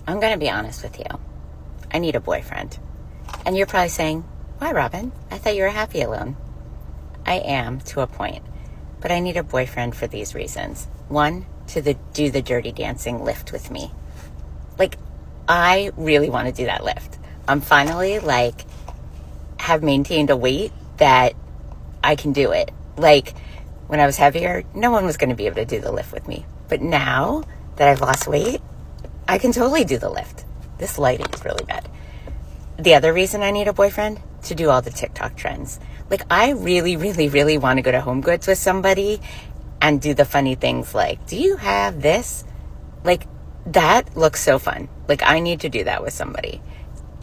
I'm going to be honest with you. I need a boyfriend. And you're probably saying, why, Robin? I thought you were happy alone. I am, to a point. But I need a boyfriend for these reasons. One, to do the dirty dancing lift with me. Like, I really want to do that lift. I'm finally, have maintained a weight that I can do it. Like, when I was heavier, no one was going to be able to do the lift with me. But now that I've lost weight, I can totally do the lift. This lighting is really bad. The other reason I need a boyfriend, to do all the TikTok trends. Like, I really, really, really want to go to Home Goods with somebody and do the funny things like, do you have this? Like, that looks so fun. Like, I need to do that with somebody.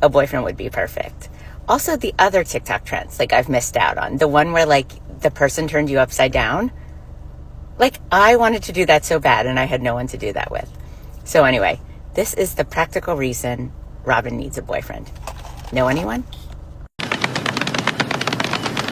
A boyfriend would be perfect. Also, the other TikTok trends, like, I've missed out on. The one where, the person turned you upside down. Like, I wanted to do that so bad, and I had no one to do that with. So anyway, this is the practical reason Robin needs a boyfriend. Know anyone?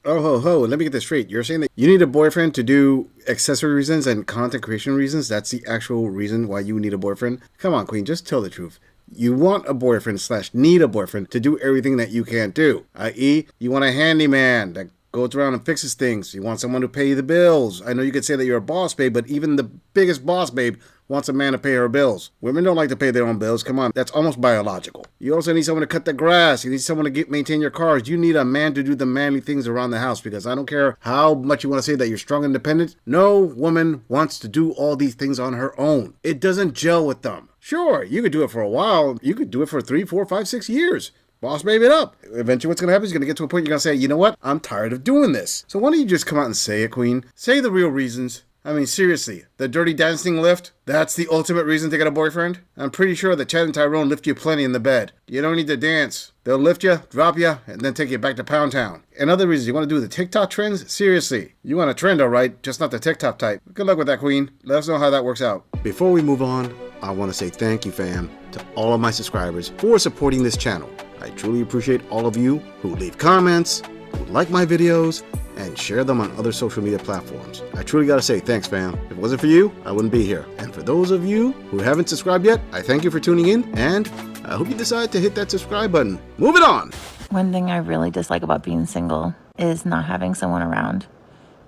Oh, ho, ho. Let me get this straight. You're saying that you need a boyfriend to do accessory reasons and content creation reasons? That's the actual reason why you need a boyfriend? Come on, Queen, just tell the truth. You want a boyfriend / need a boyfriend to do everything that you can't do. I.e., you want a handyman that goes around and fixes things. You want someone to pay the bills. I know you could say that you're a boss babe, but even the biggest boss babe wants a man to pay her bills. Women don't like to pay their own bills. Come on, that's almost biological. You also need someone to cut the grass. You need someone to maintain your cars. You need a man to do the manly things around the house, because I don't care how much you want to say that you're strong and independent. No woman wants to do all these things on her own. It doesn't gel with them. Sure, you could do it for a while. You could do it for 3, 4, 5, 6 years. Boss babe it up. Eventually what's going to happen is you're going to get to a point you're going to say, you know what? I'm tired of doing this. So why don't you just come out and say it, Queen? Say the real reasons. I mean, seriously, the dirty dancing lift, that's the ultimate reason to get a boyfriend? I'm pretty sure that Chad and Tyrone lift you plenty in the bed. You don't need to dance. They'll lift you, drop you, and then take you back to Pound Town. And other reasons, you want to do the TikTok trends? Seriously, you want a trend, all right, just not the TikTok type. Good luck with that, Queen. Let us know how that works out. Before we move on, I want to say thank you, fam, to all of my subscribers for supporting this channel. I truly appreciate all of you who leave comments, who like my videos, and share them on other social media platforms. I truly gotta say thanks, fam. If it wasn't for you, I wouldn't be here. And for those of you who haven't subscribed yet, I thank you for tuning in, and I hope you decide to hit that subscribe button. Moving on! One thing I really dislike about being single is not having someone around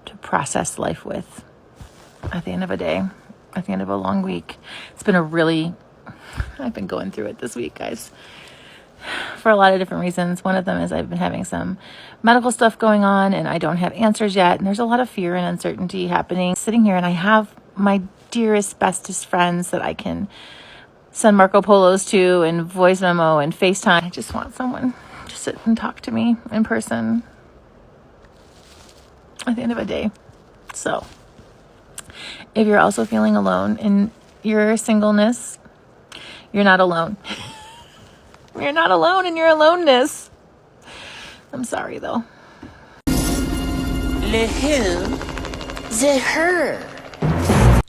to process life with at the end of a day, at the end of a long week. I've been going through it this week, guys, for a lot of different reasons. One of them is I've been having some medical stuff going on and I don't have answers yet. And there's a lot of fear and uncertainty happening. Sitting here and I have my dearest, bestest friends that I can send Marco Polos to and voice memo and FaceTime. I just want someone to sit and talk to me in person at the end of a day. So if you're also feeling alone in your singleness, you're not alone. You're not alone in your aloneness. I'm sorry, though. Le who? The her.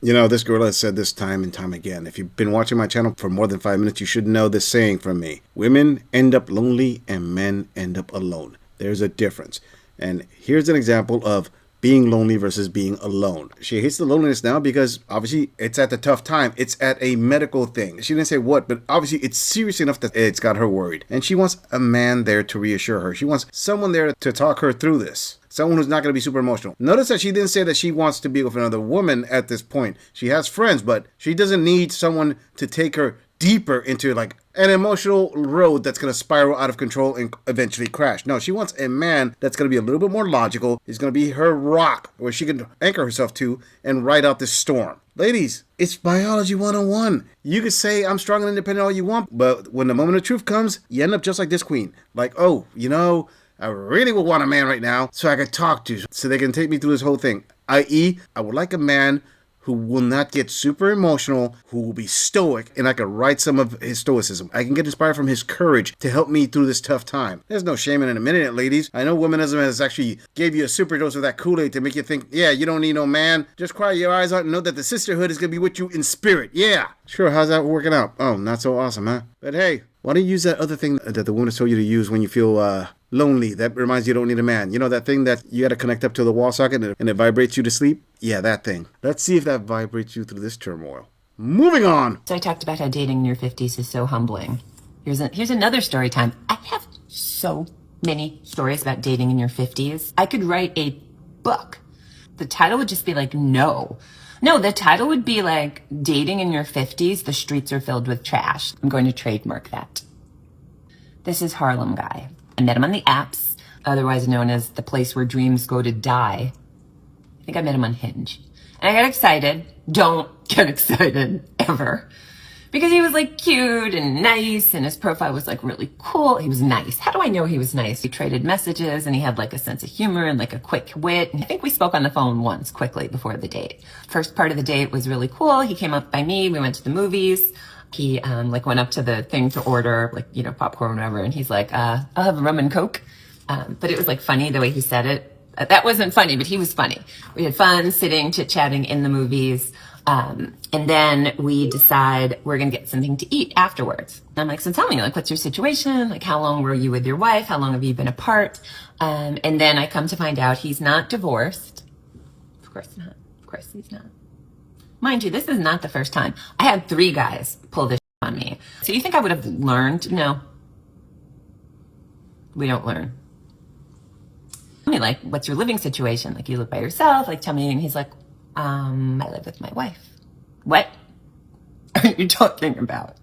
You know, this girl has said this time and time again. If you've been watching my channel for more than 5 minutes, you should know this saying from me. Women end up lonely and men end up alone. There's a difference. And here's an example of being lonely versus being alone. She hates the loneliness now because obviously it's at the tough time. It's at a medical thing. She didn't say what, but obviously it's serious enough that it's got her worried. And she wants a man there to reassure her. She wants someone there to talk her through this. Someone who's not going to be super emotional. Notice that she didn't say that she wants to be with another woman at this point. She has friends, but she doesn't need someone to take her deeper into like an emotional road that's going to spiral out of control and eventually crash. No, she wants a man that's going to be a little bit more logical. He's going to be her rock where she can anchor herself to and ride out this storm. Ladies, it's biology 101. You could say I'm strong and independent all you want, but when the moment of truth comes, you end up just like this queen. Like, oh, you know, I really would want a man right now so I could talk to, so they can take me through this whole thing. I.e., I would like a man who will not get super emotional, who will be stoic, and I can write some of his stoicism. I can get inspired from his courage to help me through this tough time. There's no shame in a minute, ladies. I know womanism has actually gave you a super dose of that Kool-Aid to make you think, yeah, you don't need no man. Just cry your eyes out and know that the sisterhood is going to be with you in spirit. Yeah. Sure, how's that working out? Oh, not so awesome, huh? But hey, why don't you use that other thing that the woman has told you to use when you feel lonely? That reminds you don't need a man. You know that thing that you got to connect up to the wall socket and it vibrates you to sleep? Yeah, that thing. Let's see if that vibrates you through this turmoil. Moving on. So I talked about how dating in your 50s is so humbling. Here's another story time. I have so many stories about dating in your 50s. I could write a book. The title would just be like, no. No, the title would be like, dating in your 50s, the streets are filled with trash. I'm going to trademark that. This is Harlem Guy. I met him on the apps, otherwise known as the place where dreams go to die. I think I met him on Hinge. And I got excited. Don't get excited, ever. Because he was like cute and nice, and his profile was like really cool. He was nice. How do I know he was nice? We traded messages, and he had like a sense of humor and like a quick wit. And I think we spoke on the phone once quickly before the date. First part of the date was really cool. He came up by me. We went to the movies. He like went up to the thing to order like, you know, popcorn or whatever. And he's like, I'll have a rum and Coke. But it was like funny the way he said it. That wasn't funny, but he was funny. We had fun sitting, chit-chatting in the movies. And then we decide we're going to get something to eat afterwards. And I'm like, so tell me, like, what's your situation? Like, how long were you with your wife? How long have you been apart? And then I come to find out he's not divorced. Of course not. Of course he's not. Mind you, this is not the first time. I had 3 guys pull this on me. So you think I would have learned? No. We don't learn. Tell me, like, what's your living situation? Like, you live by yourself? Like, tell me. And he's like, I live with my wife. What are you talking about?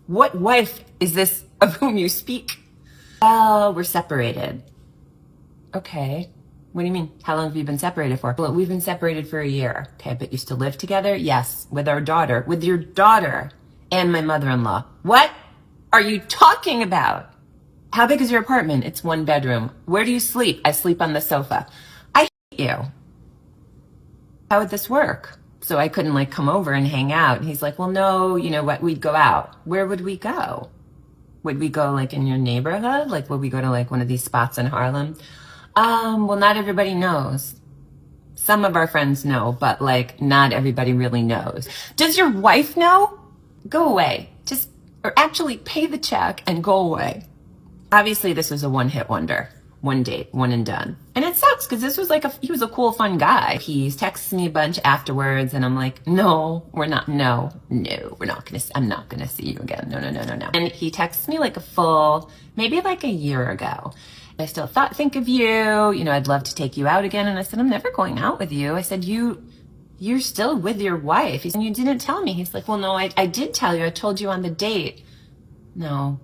What wife is this of whom you speak? Well, we're separated. Okay. What do you mean? How long have you been separated for? Well, we've been separated for a year. Okay, but you still live together? Yes, with our daughter. With your daughter and my mother-in-law. What are you talking about? How big is your apartment? It's 1 bedroom. Where do you sleep? I sleep on the sofa. I hate you. How would this work? So I couldn't like come over and hang out. And he's like, well, no, you know what? We'd go out. Where would we go? Would we go like in your neighborhood? Like, would we go to like one of these spots in Harlem? Well, not everybody knows. Some of our friends know, but like not everybody really knows. Does your wife know? Go away. Or actually pay the check and go away. Obviously, this was a one-hit wonder. 1 date, one and done. And it sucks because this was like he was a cool, fun guy. He texts me a bunch afterwards and I'm like, no, we're not going to, I'm not going to see you again. No. And he texts me like maybe like a year ago. I still think of you, I'd love to take you out again. And I said, I'm never going out with you. I said, you're still with your wife. He said, you didn't tell me. He's like, well, no, I did tell you. I told you on the date. No.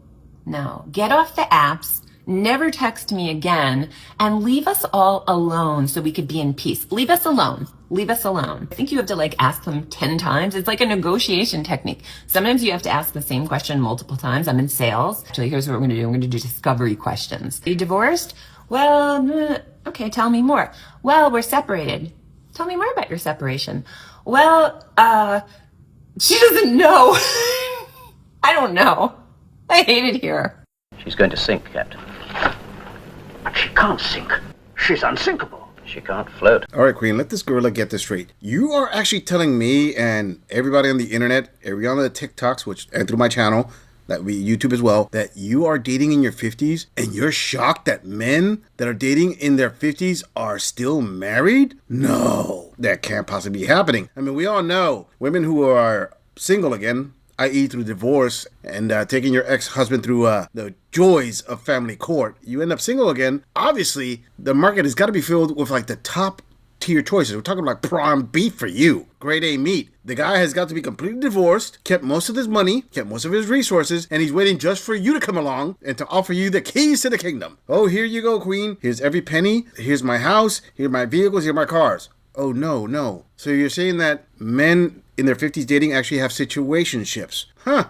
Get off the apps. Never text me again and leave us all alone so we could be in peace. Leave us alone. I think you have to like ask them 10 times. It's like a negotiation technique. Sometimes you have to ask the same question multiple times. I'm in sales. Actually, here's what we're going to do. I'm going to do discovery questions. Are you divorced? Well, okay, tell me more. Well, we're separated. Tell me more about your separation. Well, she doesn't know. I don't know. I hate it here. She's going to sink, Captain. But she can't sink. She's unsinkable. She can't float. All right, Queen, let this gorilla get this straight. You are actually telling me and everybody on the internet, everybody on the TikToks, and through my channel, YouTube as well, that you are dating in your 50s and you're shocked that men that are dating in their 50s are still married? No, that can't possibly be happening. I mean, we all know women who are single again, i.e. through divorce and taking your ex-husband through the joys of family court, you end up single again. Obviously, the market has got to be filled with like the top tier choices. We're talking about prime beef for you. Grade A meat. The guy has got to be completely divorced, kept most of his money, kept most of his resources, and he's waiting just for you to come along and to offer you the keys to the kingdom. Oh, here you go, Queen. Here's every penny. Here's my house. Here are my vehicles. Here are my cars. Oh, no. So you're saying that men in their 50s dating actually have situationships? Huh.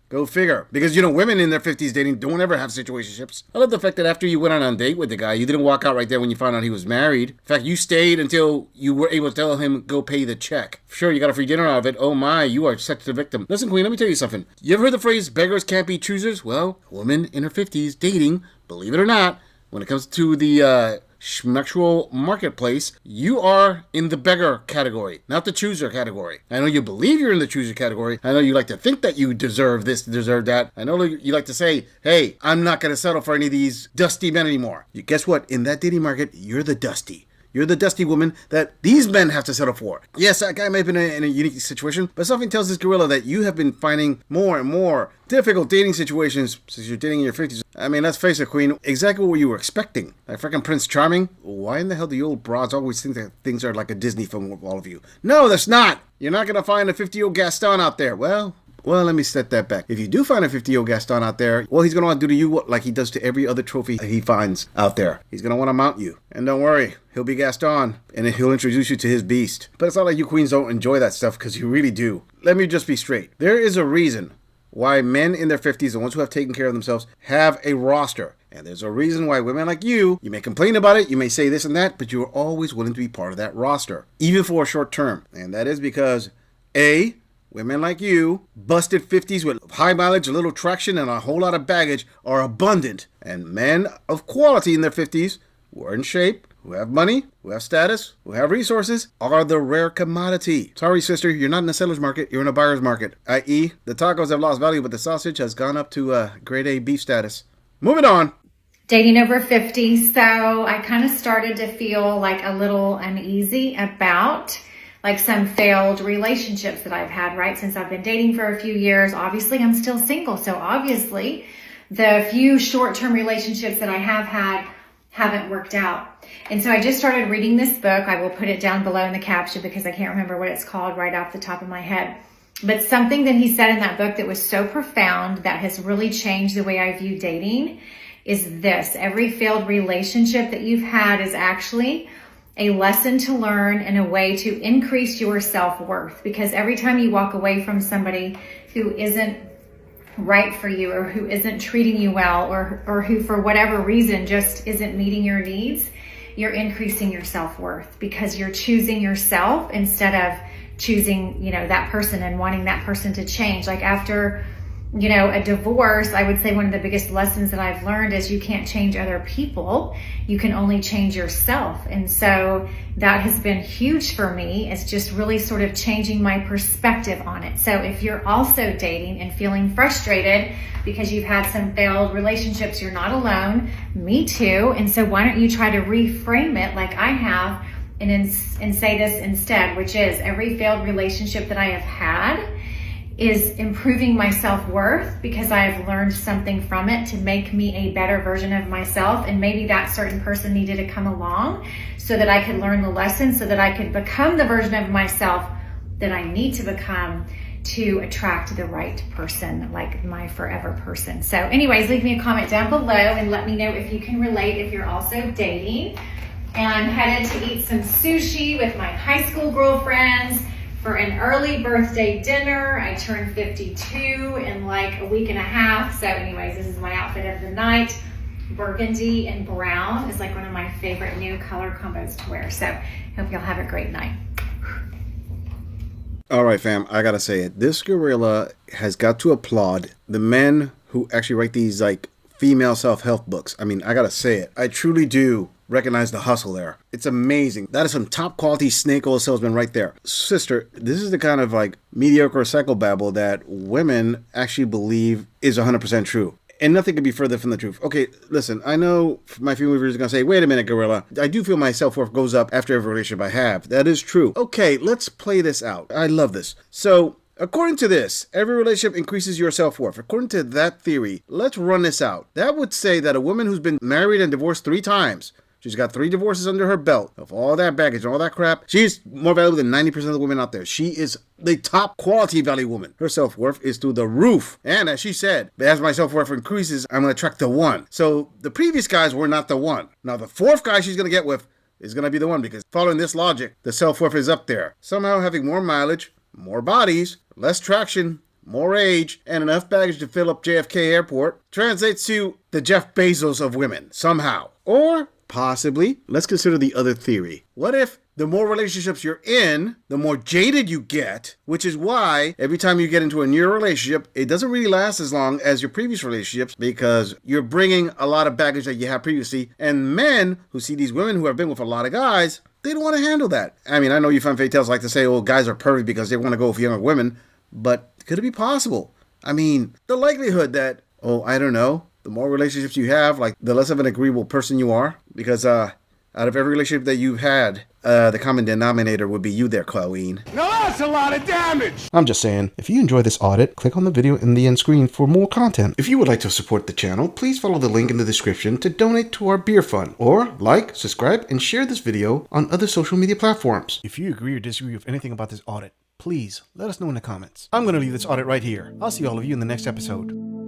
Go figure. Because, women in their 50s dating don't ever have situationships. I love the fact that after you went on a date with the guy, you didn't walk out right there when you found out he was married. In fact, you stayed until you were able to tell him, go pay the check. Sure, you got a free dinner out of it. Oh my, you are such the victim. Listen, Queen, let me tell you something. You ever heard the phrase, beggars can't be choosers? Well, a woman in her 50s dating, believe it or not, when it comes to the schmuctual marketplace, you are in the beggar category, not the chooser category. I know you believe you're in the chooser category. I know you like to think that you deserve this, deserve that. I know you like to say, hey, I'm not going to settle for any of these dusty men anymore. Guess what? In that dating market, you're the dusty. You're the dusty woman that these men have to settle for. Yes, that guy may have been in a unique situation, but something tells this gorilla that you have been finding more and more difficult dating situations since you're dating in your 50s. I mean, let's face it, Queen, exactly what you were expecting. Like freaking Prince Charming? Why in the hell do you old broads always think that things are like a Disney film with all of you? No, that's not! You're not gonna find a 50-year-old Gaston out there. Well, let me set that back. If you do find a 50-year-old Gaston out there, well, he's going to want to do to you what, like he does to every other trophy he finds out there. He's going to want to mount you. And don't worry, he'll be Gaston, and he'll introduce you to his beast. But it's not like you queens don't enjoy that stuff, because you really do. Let me just be straight. There is a reason why men in their 50s, the ones who have taken care of themselves, have a roster. And there's a reason why women like you may complain about it, you may say this and that, but you're always willing to be part of that roster, even for a short term. And that is because, A, women like you, busted 50s with high mileage, a little traction, and a whole lot of baggage are abundant. And men of quality in their 50s, who are in shape, who have money, who have status, who have resources, are the rare commodity. Sorry, sister, you're not in a seller's market, you're in a buyer's market. I.e., the tacos have lost value, but the sausage has gone up to grade A beef status. Moving on. Dating over 50, so I kind of started to feel like a little uneasy about like some failed relationships that I've had, right? Since I've been dating for a few years. Obviously, I'm still single. So obviously, the few short-term relationships that I have had haven't worked out. And so I just started reading this book. I will put it down below in the caption because I can't remember what it's called right off the top of my head. But something that he said in that book that was so profound that has really changed the way I view dating is this: every failed relationship that you've had is actually a lesson to learn and a way to increase your self-worth. Because every time you walk away from somebody who isn't right for you, or who isn't treating you well, or who for whatever reason just isn't meeting your needs, you're increasing your self-worth because you're choosing yourself instead of choosing, that person and wanting that person to change. Like after a divorce, I would say one of the biggest lessons that I've learned is you can't change other people. You can only change yourself. And so that has been huge for me. It's just really sort of changing my perspective on it. So if you're also dating and feeling frustrated because you've had some failed relationships, you're not alone. Me too. And so why don't you try to reframe it like I have and say this instead, which is every failed relationship that I have had is improving my self-worth because I've learned something from it to make me a better version of myself. And maybe that certain person needed to come along so that I could learn the lesson, so that I could become the version of myself that I need to become to attract the right person, like my forever person. So anyways, leave me a comment down below and let me know if you can relate, if you're also dating. And I'm headed to eat some sushi with my high school girlfriends for an early birthday dinner. I turned 52 in like a week and a half. So anyways, this is my outfit of the night. Burgundy and brown is like one of my favorite new color combos to wear. So hope y'all have a great night. All right, fam, I gotta say it. This gorilla has got to applaud the men who actually write these like female self-help books. I mean, I gotta say it. I truly do recognize the hustle there. It's amazing. That is some top quality snake oil salesman right there. Sister, this is the kind of like mediocre psychobabble that women actually believe is 100% true. And nothing could be further from the truth. Okay, listen, I know my female viewers are going to say, wait a minute, gorilla. I do feel my self-worth goes up after every relationship I have. That is true. Okay, let's play this out. I love this. So, according to this, every relationship increases your self-worth. According to that theory, let's run this out. That would say that a woman who's been married and divorced 3 times, she's got 3 divorces under her belt of all that baggage and all that crap, she's more valuable than 90% of the women out there. She is the top quality value woman. Her self-worth is through the roof. And as she said, as my self-worth increases, I'm going to attract the one. So the previous guys were not the one. Now the 4th guy she's going to get with is going to be the one, because following this logic, the self-worth is up there. Somehow having more mileage, more bodies, less traction, more age, and enough baggage to fill up JFK Airport translates to the Jeff Bezos of women, somehow. Or possibly, let's consider the other theory. What if the more relationships you're in, the more jaded you get, which is why every time you get into a new relationship, it doesn't really last as long as your previous relationships, because you're bringing a lot of baggage that you had previously. And men who see these women who have been with a lot of guys, they don't want to handle that. I mean, I know you femme fatales like to say, oh, guys are perfect because they want to go with younger women, but could it be possible? I mean, the likelihood that, oh, I don't know, the more relationships you have, like the less of an agreeable person you are, because Out of every relationship that you've had, the common denominator would be you there, Chloe. Now that's a lot of damage! I'm just saying, if you enjoy this audit, click on the video in the end screen for more content. If you would like to support the channel, please follow the link in the description to donate to our beer fund, or like, subscribe, and share this video on other social media platforms. If you agree or disagree with anything about this audit, please let us know in the comments. I'm going to leave this audit right here. I'll see all of you in the next episode.